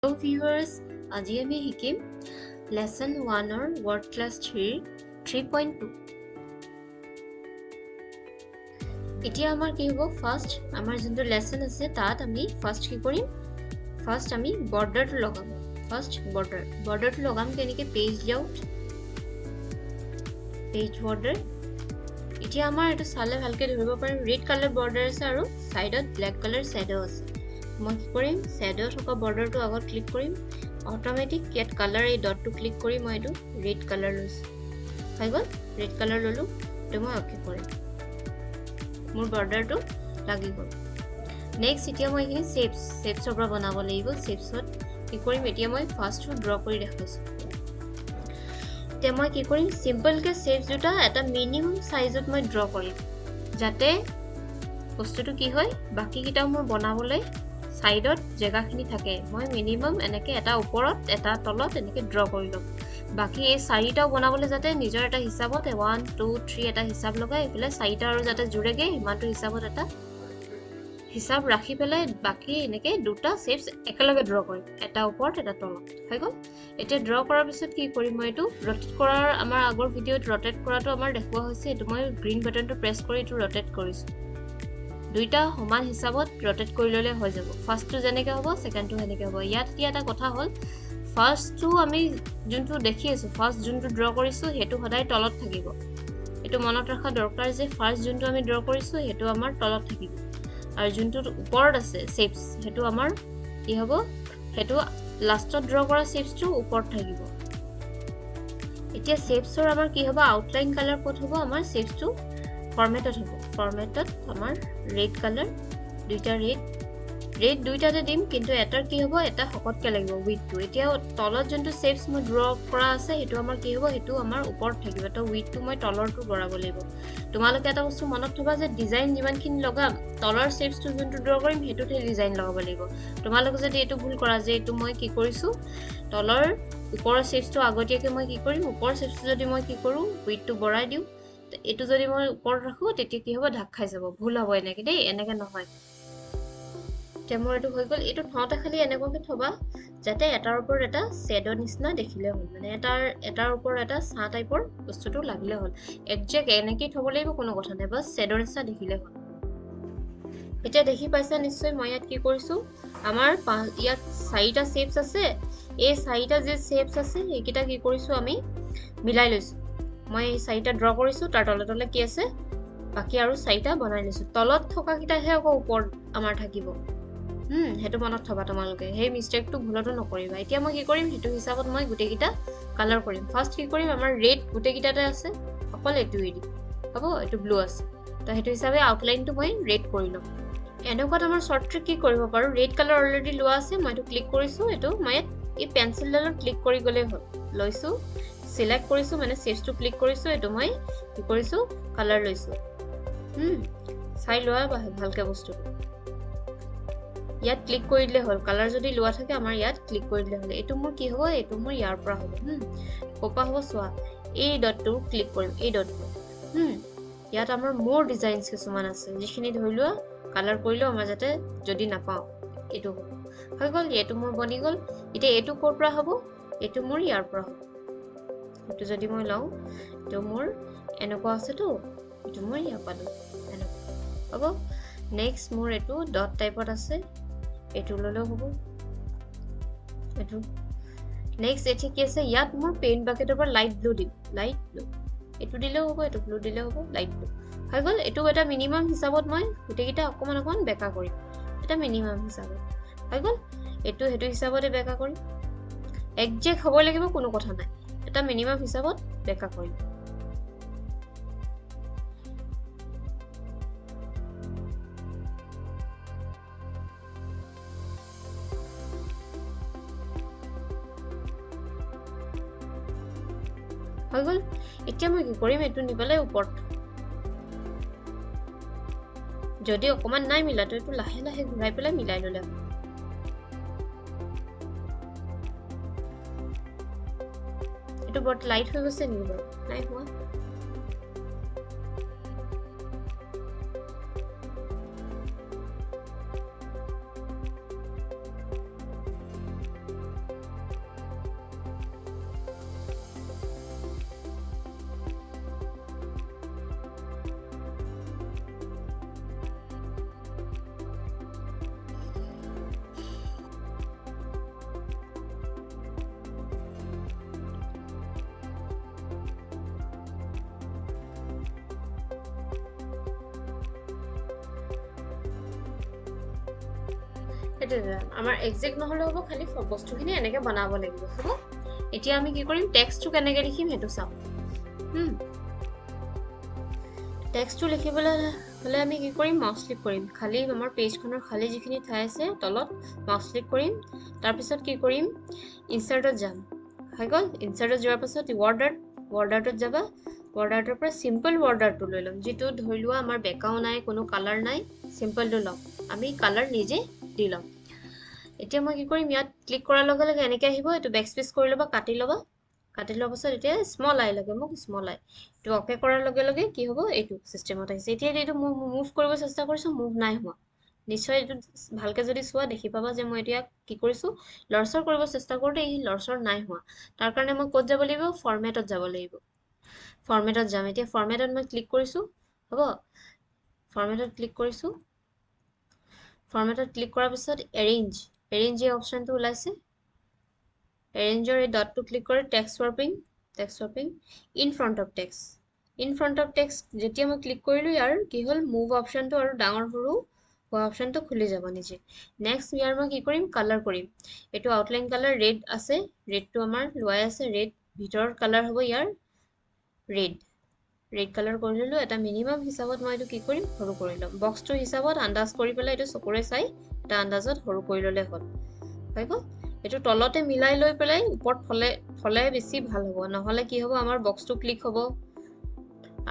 Hello viewers, আজি আমি শিকিম lesson 1 or word class 3 3.2 এতিয়া আমাৰ কি হ'ব ফাৰ্স্ট আমাৰ যোনটো lesson আছে তাত আমি ফাৰ্স্ট কি কৰিম ফাৰ্স্ট আমি বৰ্ডাৰটো লগাম ফাৰ্স্ট বৰ্ডাৰটো লগাম কেনেকৈ পেজ লেআউট পেজ বৰ্ডাৰ এতিয়া আমাৰ এটা চালে ভালকৈ ধৰিব পাৰিম ৰেড কালাৰ বৰ্ডাৰ আছে আৰু সাইডত ব্ল্যাক কালাৰ শ্যাডো আছে মই কি কৰিম শ্যাডো থকা বৰ্ডাৰটো আগত ক্লিক কৰিম অটোমেটিক ইয়াত কালাৰ এই ডটটো ক্লিক কৰি মই এইটো ৰেড কালাৰ লৈছো হৈ গ'ল ৰেড কালাৰ ললো তো মই ওকে কৰিম মোৰ বৰ্ডাৰটো লাগি গ'ল নেক্সট এতিয়া মই এখিনি শেপছৰ পৰা বনাব লাগিব শেপছত কি কৰিম এতিয়া মই ফাৰ্স্টটো ড্ৰ কৰি দেখাইছো এতিয়া মই কি কৰিম সিম্পল কে শেপছ দুটা এটা মিনিমাম সাইজত মই ড্ৰ কৰিম যাতে বস্তুটো কি হয় বাকি কিটা মই বনাবলৈ সাইডত জায়গাখিনি থাকে মই মিনিমাম এনেকে এটা ওপৰত এটা তলত এনেকে ড্ৰ কৰি লম বাকি এই চাৰিটাও বনাবলৈ যাতে নিজৰ এটা হিচাপত 1 2 3 এটা হিচাপ লগাই ইফালে চাৰিটা আৰু যাতে জুৰেগে ইমানটো হিচাপত এটা হিচাপ ৰাখি পেলাই বাকি এনেকে দুটা শেপছ একেলগে ড্ৰ কৰিম এটা ওপৰত এটা তলত হৈ গ'ল এতিয়া ড্ৰ কৰাৰ পিছত কি কৰিম মই এটো ৰটেট কৰাৰ আমাৰ আগৰ ভিডিঅত ৰটেট কৰাটো আমাৰ দেখুৱা হৈছে এটো মই গ্ৰীন বাটনটো প্ৰেছ কৰি এটো ৰটেট কৰিছো দুইটা সমান হিচাপত ৰটেট কৰি ললে হৈ যাব ফাৰ্স্টটো যেনেকৈ হ'ব সেকেন্ডটো হেনেকৈ হ'ব ইয়াত এটা কথা হ'ল ফাৰ্স্টটো আমি যোনটো দেখি আছো ফাৰ্স্ট যোনটো ড্ৰ কৰিছো হেতু সদায় তলত থাকিব এটো মনত ৰাখা দৰকাৰ যে ফাৰ্স্ট যোনটো আমি ড্ৰ কৰিছো হেতু আমাৰ তলত থাকিব আৰু যোনটো ওপৰত আছে শেপছ হেতু আমাৰ কি হ'ব হেতু লাষ্টত ড্ৰ কৰা শেপছটো ওপৰত থাকিব এতিয়া শেপছৰ আমাৰ কি হ'ব আউটলাইন কালাৰ ক'ত হ'ব আমাৰ শেপছটো ফৰমেটত হ'ব ফৰমেটত আমাৰ ৰেড কালাৰ দুইটা ৰেড দুইটাতে দিম কিন্তু এটাৰ কি হ'ব এটা হকতকে লাগিব উইডটো এতিয়া তলত যোনটো শেপছ মই ড্ৰ কৰা আছে হেতু আমাৰ কি হ'ব হেতু আমাৰ ওপৰত থাকিব তো উইডটো মই তলৰটো বঢ়াব লাগিব তোমালোকে এটা বস্তু মনত থবা যে ডিজাইন যিমানখিনি লগাম তলৰ শেপছটো যোনটো ড্ৰ কৰিম হেতুতে ডিজাইন লগাব লাগিব তোমালোকে যদি এটো ভুল কৰা যে এটো মই কি কৰিছো তলৰ ওপৰৰ শেপছটো আগতীয়াকে মই কি কৰিম ওপৰৰ শেপছটো যদি মই কি কৰো উইডটো বঢ়াই দিও এটো যদি মই ওপৰত ৰাখো তেতিয়া কি হ'ব ঢাক খাই যাব ভুল হ'ব এনেকে দেই এনেকে নহয় তেমৰ এটো হৈ গ'ল এটো থওঁতে খালি এনেকৈ থবা যাতে এটাৰ ওপৰত এটা শ্যাডো নিচিনা দেখিলে হ'ল মানে এটাৰ ওপৰত এটা ছা টাইপৰ বস্তুটো লাগিলে হ'ল একজেক্ট এনেকৈ থব লাগিব কোনো কথা নাই বাস শ্যাডো নিচিনা দেখিলে হ'ল এতিয়া দেখি পাইছা নিশ্চয় মই ইয়াত কি কৰিছো আমাৰ ইয়াত চাৰিটা শেপছ আছে এই চাৰিটা যে শেপছ আছে এইকিটা কি কৰিছো আমি মিলাই লৈছো মই এই চাৰিটা ড্ৰ কৰিছো তাৰ তলে কি আছে বাকি আৰু চাৰিটা বনাই লৈছো তলত থকা কিটাহে আকৌ ওপৰত আমাৰ থাকিব হেতু মনত থবা তোমালোকে হেই মিস্টেকটো ভুলটো নকৰিবা এতিয়া মই কি কৰিম হেতু হিচাপত মই গুটে কিটা কালাৰ কৰিম ফাৰ্স্ট কি কৰিম আমাৰ ৰেড গুটে কিটাতে আছে অকল এটো এৰি হ'ব এটো ব্লু আছে তো হেতু হিচাপে আউটলাইনটো মই ৰেড কৰি লম এনেকুৱাত আমাৰ শৰ্ট ট্ৰিক কি কৰিব পাৰো ৰেড কালাৰ অলৰেডি লোৱা আছে মই এটো ক্লিক কৰিছো এটো মই এই পেন্সিলডালত ক্লিক কৰি গলে হ'ল লৈছো সিলেক্ট কৰিছো মানে শেপছটো ক্লিক কৰিছো এটো মই কি কৰিছো কালাৰ লৈছো চাই লোৱা ভালকে বস্তুটো ইয়াত ক্লিক কৰি দিলে হ'ল কালাৰ যদি লোৱা থাকে আমাৰ ইয়াত ক্লিক কৰি দিলে হ'ল এটো মোৰ কি হ'ব এটো মোৰ ইয়াৰ পৰা হ'ব কোপা হ'ব সোৱা এই ডটটো ক্লিক কৰিম এই ডটটো ইয়াত আমাৰ মোৰ ডিজাইনছ কিছুমান আছে যিখিনি ধৰি লোৱা কালাৰ কৰিলো আমাৰ যাতে যদি নাপাও এটো হৈ গ'ল এটো মোৰ বনি গ'ল এতিয়া এটো ক'ৰ পৰা হ'ব এটো মোৰ ইয়াৰ পৰা হ'ব এটো যদি মই লও তো মোৰ এনেকুৱা আছে তো এটো মই ইয়াৰ পালো এনেকুৱা হ'ব নেক্সট মোৰ এটো ডট টাইপত আছে এটো ললেও হ'ব এটো নেক্সট এটি কি আছে ইয়াত মোৰ পেইন্ট বাকেটৰ পৰা লাইট ব্লু দিম লাইট ব্লু এটো দিলেও হ'ব এটো ব্লু দিলেও হ'ব লাইট ব্লু হৈ গ'ল এটো এটা মিনিমাম হিচাপত মই গুটেকিটা অকমান বেকা কৰিম এটা মিনিমাম হিচাপত হৈ গ'ল এটো হেতু হিচাপতে বেকা কৰিম একজেক্ট হ'ব লাগিব কোনো কথা নাই এটা মিনিমাম হিচাপত বেকা কৰিম হৈ গ'ল এতিয়া মই কি কৰিম এটো নিবলে ওপৰত যদি অকমান নাই মিলা তো এটো লাহে লাহে ঘূৰাই পেলাই মিলাই ললে এটো বট লাইট হৈ গৈছে নি বাৰু নাই হোৱা আমাৰ এক্সাক্ট নহলে হ'ব খালি বস্তুখিনি এনেকে বনাব লাগিব হ'ব এতিয়া আমি কি কৰিম টেক্সটটো কেনেকৈ লিখিম হেতু চাও টেক্সটটো লিখিবলৈ হলে আমি কি কৰিম মাউস ক্লিক কৰিম খালি আমাৰ পেজখনৰ খালি যিখিনি ঠাই আছে তলত মাউস ক্লিক কৰিম তাৰ পিছত কি কৰিম ইনসাৰ্টত যাম হৈ গল ইনসাৰ্টত যোৱাৰ পাছত বৰ্ডাৰটোত যাবা বৰ্ডাৰটোৰ পৰা সিম্পল বৰ্ডাৰটো লৈ লম যেটো ধৰিলোৱা আমাৰ বেকগ্ৰাউণ্ড নাই কোনো কালাৰ নাই সিম্পলটো লম আমি কালাৰ নিজে দি লম এতিয়া মই কি কৰিম ইয়াত ক্লিক কৰাৰ লগে লগে এনেকৈ আহিব এটো বেকস্পেস কৰি লবা কাটি লোৱাৰ পাছত এতিয়া স্মল আই লাগে মোক স্মল আই তো ওকে কৰাৰ লগে লগে কি হ'ব এইটো সিস্টেমত আহিছে এতিয়া এইটো মুভ কৰিব চেষ্টা কৰিছো মুভ নাই হোৱা নিশ্চয় এইটো ভালকে যদি চোৱা দেখি পাবা যে মই এতিয়া কি কৰিছো লৰচৰ কৰিব চেষ্টা কৰোতে এই লৰচৰ নাই হোৱা তাৰ কাৰণে মই ক'ত যাব লাগিব ফৰমেটত যাব লাগিব ফৰমেটত যাম এতিয়া ফৰমেটত মই ক্লিক কৰিছো হ'ব ফৰমেটত ক্লিক কৰিছো ফৰমেটত ক্লিক কৰাৰ পিছত এৰেঞ্জ এই অপচনটো ওলাইছে এৰেঞ্জৰ এই ডটটো ক্লিক কৰি text swapping in front of text যেতিয়া মই ক্লিক কৰিলো ইয়াৰ কি হল মুভ অপচনটো আৰু ডাঙৰ সৰু হোৱা অপচনটো খুলি যাব নিজে নেক্সট ইয়াৰ মই কি কৰিম কালাৰ কৰিম এটো আউটলাইন কালাৰ ৰেড আছে ৰেডটো আমাৰ লোৱাই আছে ৰেড ভিতৰৰ কালাৰ হ'ব ইয়াৰ ৰেড কালাৰ কৰি ললো এটা মিনিমাম হিচাপত মই এটো কি কৰিম সৰু কৰি লম বক্সটো হিচাপত আন্দাজ কৰি পেলাই এটো চকুৰে চাই এটা আন্দাজত সৰু কৰি ললে হ'ল হৈ গল এটো তলতে মিলাই লৈ পেলাই ওপৰত ফলে বেছি ভাল হ'ব নহলে কি হ'ব আমাৰ বক্সটো ক্লিক হ'ব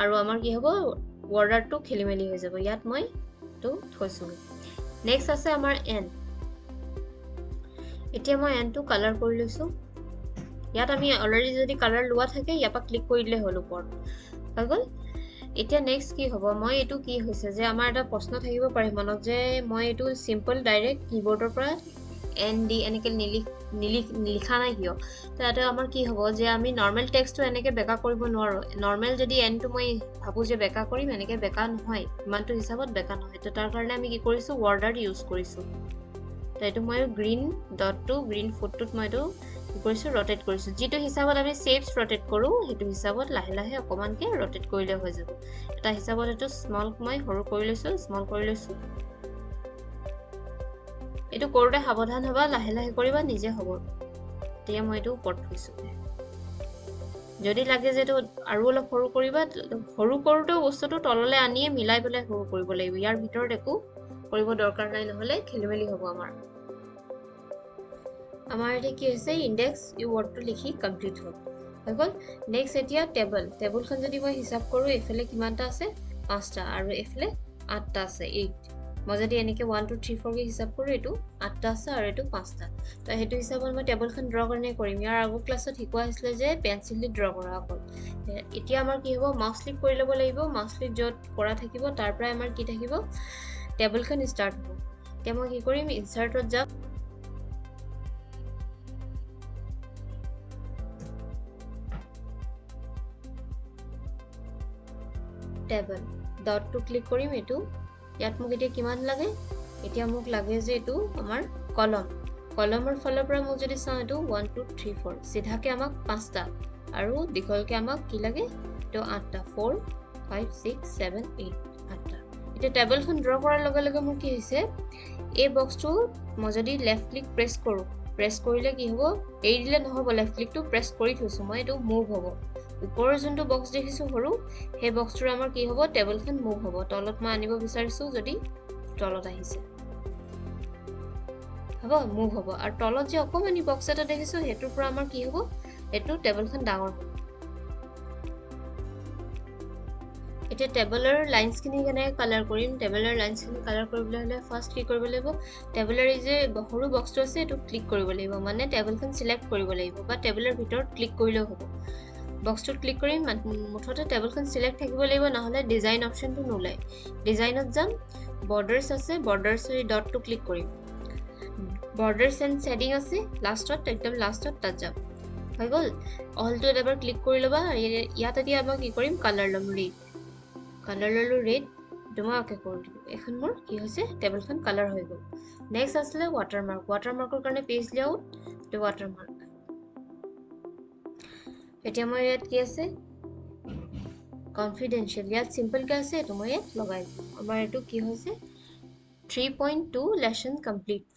আৰু আমাৰ কি হ'ব বৰ্ডাৰটো খেলিমেলি হৈ যাব ইয়াত মই তো থৈছো নেক্সট আছে আমাৰ এন এতিয়া মই এনটো কালাৰ কৰি লৈছো ইয়াত আমি অলৰেডি যদি কালাৰ লোৱা থাকে ইয়াপা ক্লিক কৰি দিলে হল ওপৰত হৈ গল এতিয়া নেক্সট কি হ'ব মই এটো কি হৈছে যে আমাৰ এটা প্ৰশ্ন থাকিব পাৰে মনত যে মই এটো সিম্পল ডাইৰেক্ট কিবোৰ্ডৰ পৰা এন ডি এনেকে লিখা নাই কিয় তাতে আমাৰ কি হ'ব যে আমি নৰমাল টেক্সটটো এনেকে বেকা কৰিব নোৱাৰো নৰমাল যদি এনটো মই ভাবো যে বেকা কৰিম এনেকে বেকা নহয় ইমানটো হিচাপত বেকা নহয় তো তাৰ কাৰণে আমি কি কৰিছো বৰ্ডাৰ ইউজ কৰিছো তো এটো মই গ্ৰীন ডটটো গ্ৰীন ফুটটোত মই এটো কি কৰিছো ৰটেট কৰিছো যেটো হিচাপত আমি শেপস ৰটেট কৰো হেতু হিচাপত লাহে লাহে অকমানকে ৰটেট কৰিলে হৈ যাব এটা হিচাপত এটো স্মল মই সৰু কৰি লৈছো এটো কৰোতে সাৱধান হবা লাহে লাহে কৰিবা নিজে হ'ব তেতিয়া মই এটো ওপৰত থৈছো যদি লাগে যে এটো আৰু অলপ সৰু কৰিবা সৰু কৰোতে বস্তুটো তললে আনিয়ে মিলাই পেলাই সৰু কৰিব লাগিব ইয়াৰ ভিতৰত একো কৰিব দৰকাৰ নাই নহলে খেলিমেলি হ'ব আমাৰ এটা কি হৈছে ইনডেক্স এই ওয়ার্ডটো লিখি কমপ্লিট হ'ল হৈ গল নেক্সট এতিয়া টেবুলখন যদি মই হিসাব কৰো এফালে কিমানটা আছে 5টা আৰু এফালে 8টা আছে 8 মই যদি এনেকে 1 2 3 4 কে হিসাব কৰো এটো 8টা আছে আৰু এটো 5টা তো হেতু হিসাবত মই টেবুলখন ড্ৰ কাৰণে কৰিম ইয়াৰ আগৰ ক্লাছত শিকোৱা হৈছিল যে পেন্সিল দি ড্ৰ কৰা হ'ল এতিয়া আমাৰ কি হ'ব মাউস ক্লিক কৰি ল'ব লাগিব মাউস ক্লিক যত কৰা থাকিব তাৰ পৰা আমাৰ কি থাকিব টেবুলখন ষ্টাৰ্ট হ'ব এতিয়া মই কি কৰিম ইনসাৰ্টত যাম টেবল ডটটো ক্লিক কৰিম এটো ইয়াত মোক এতিয়া কিমান লাগে এতিয়া মোক লাগে যে এটো আমাৰ কলমৰ ফলৰ পৰা মোক যদি চাও এটো 1 2 3 4 সিধাকে আমাক 5টা আৰু দীঘলকে আমাক কি লাগে এটো 8টা 4 5 6 7 8 8টা এতিয়া টেবলখন ড্ৰ কৰাৰ লগে লগে মোৰ কি হৈছে এই বক্সটো মই যদি লেফট ক্লিক প্ৰেছ কৰিলে কি হ'ব এই দিলে নহব লেফট ক্লিকটো প্ৰেছ কৰি থৈছো মই এটো মুভ হ'ব ওপৰৰ যোনটো বক্স দেখিছো সৰু সেই বক্সটোৰ আমাৰ কি হ'ব টেবলখন মুভ হ'ব তলত মই আনিব বিচাৰিছো যদি তলত আহিছে হ'ব মুভ হ'ব আৰু তলত যে অকমানি বক্স এটা দেখিছো হেতুৰ পৰা আমাৰ কি হ'ব এটো টেবলখন ডাঙৰ হ'ব এতিয়া টেবলৰ লাইনছখিনি কেনে কালাৰ কৰিম টেবলৰ লাইনছখিনি কালাৰ কৰিবলৈ হলে ফাৰ্স্ট কি কৰিব লাগিব টেবলৰ এই যে সৰু বক্সটো আছে এটো ক্লিক কৰিব লাগিব মানে টেবলখন সিলেক্ট কৰিব লাগিব বা টেবলৰ ভিতৰত ক্লিক কৰিলেও হ'ব বক্সটো ক্লিক কৰি মুঠতে টেবলখন সিলেক্ট থাকিব লাগিব নহলে ডিজাইন অপচনটো নোলাই ডিজাইনত যাম বৰ্ডাৰ্ছ আছে বৰ্ডাৰ্ছৰ ডটটো ক্লিক কৰিম বৰ্ডাৰ্ছ এণ্ড শেডিং আছে লাষ্টত একদম লাষ্টত তাত যাম হৈ গল অলটো এবাৰ ক্লিক কৰি লবা ইয়াত এতিয়া আমি কি কৰিম কালাৰ লম ৰেড তোমাৰ ওকে কৰি দিম এখন মোৰ কি হৈছে টেবলখন কালাৰ হৈ গল নেক্সট আসলে ৱাটাৰমাৰ্কৰ কাৰণে পেজ লেআউট তো ৱাটাৰমাৰ্ক এতিয়া মই ইয়াত কি আছে কনফিডেন্সিয়েল ইয়াত সিম্পল কে আছে এটো মই ইয়াত লগাই দিম আমাৰ এটো কি হৈছে 3.2 লেসন কমপ্লিট